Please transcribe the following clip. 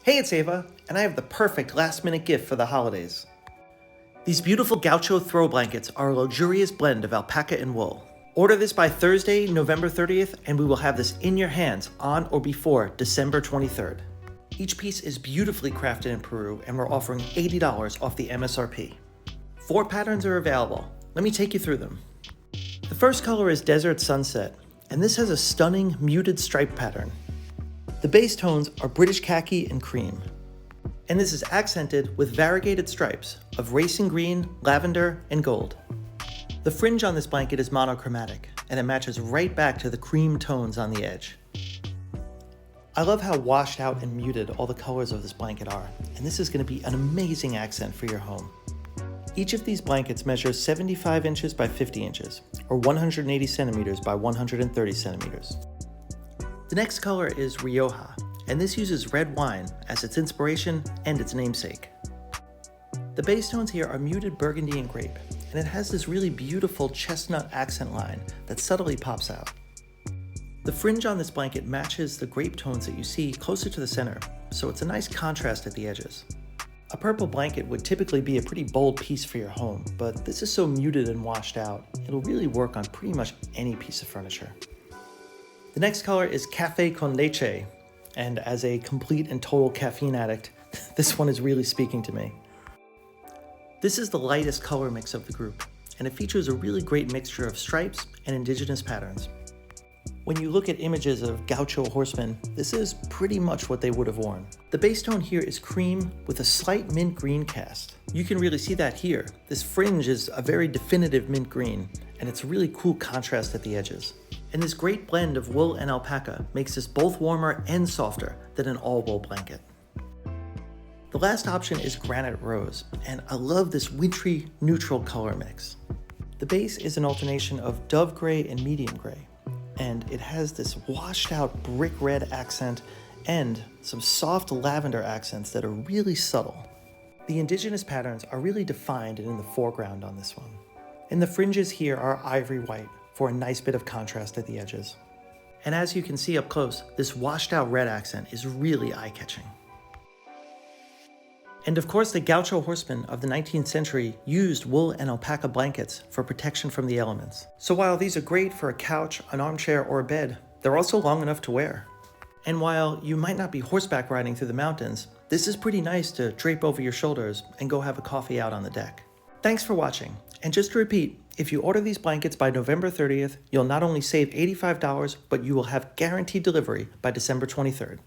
Hey, it's Ava, and I have the perfect last-minute gift for the holidays. These beautiful Gaucho throw blankets are a luxurious blend of alpaca and wool. Order this by Thursday, November 30th, and we will have this in your hands on or before December 23rd. Each piece is beautifully crafted in Peru, and we're offering $80 off the MSRP. 4 patterns are available. Let me take you through them. The first color is Desert Sunset, and this has a stunning muted stripe pattern. The base tones are British khaki and cream, and this is accented with variegated stripes of racing green, lavender, and gold. The fringe on this blanket is monochromatic, and it matches right back to the cream tones on the edge. I love how washed out and muted all the colors of this blanket are, and this is going to be an amazing accent for your home. Each of these blankets measures 75 inches by 50 inches, or 180 centimeters by 130 centimeters. The next color is Rioja, and this uses red wine as its inspiration and its namesake. The base tones here are muted burgundy and grape, and it has this really beautiful chestnut accent line that subtly pops out. The fringe on this blanket matches the grape tones that you see closer to the center, so it's a nice contrast at the edges. A purple blanket would typically be a pretty bold piece for your home, but this is so muted and washed out, it'll really work on pretty much any piece of furniture. The next color is Café con Leche, and as a complete and total caffeine addict, this one is really speaking to me. This is the lightest color mix of the group, and it features a really great mixture of stripes and indigenous patterns. When you look at images of Gaucho horsemen, this is pretty much what they would have worn. The base tone here is cream with a slight mint green cast. You can really see that here. This fringe is a very definitive mint green, and it's a really cool contrast at the edges. And this great blend of wool and alpaca makes this both warmer and softer than an all-wool blanket. The last option is Granite Rose, and I love this wintry neutral color mix. The base is an alternation of dove gray and medium gray, and it has this washed out brick red accent and some soft lavender accents that are really subtle. The indigenous patterns are really defined and in the foreground on this one. And the fringes here are ivory white for a nice bit of contrast at the edges. And as you can see up close, this washed out red accent is really eye-catching. And of course, the Gaucho horsemen of the 19th century used wool and alpaca blankets for protection from the elements. So while these are great for a couch, an armchair, or a bed, they're also long enough to wear. And while you might not be horseback riding through the mountains, this is pretty nice to drape over your shoulders and go have a coffee out on the deck. Thanks for watching. And just to repeat, if you order these blankets by November 30th, you'll not only save $85, but you will have guaranteed delivery by December 23rd.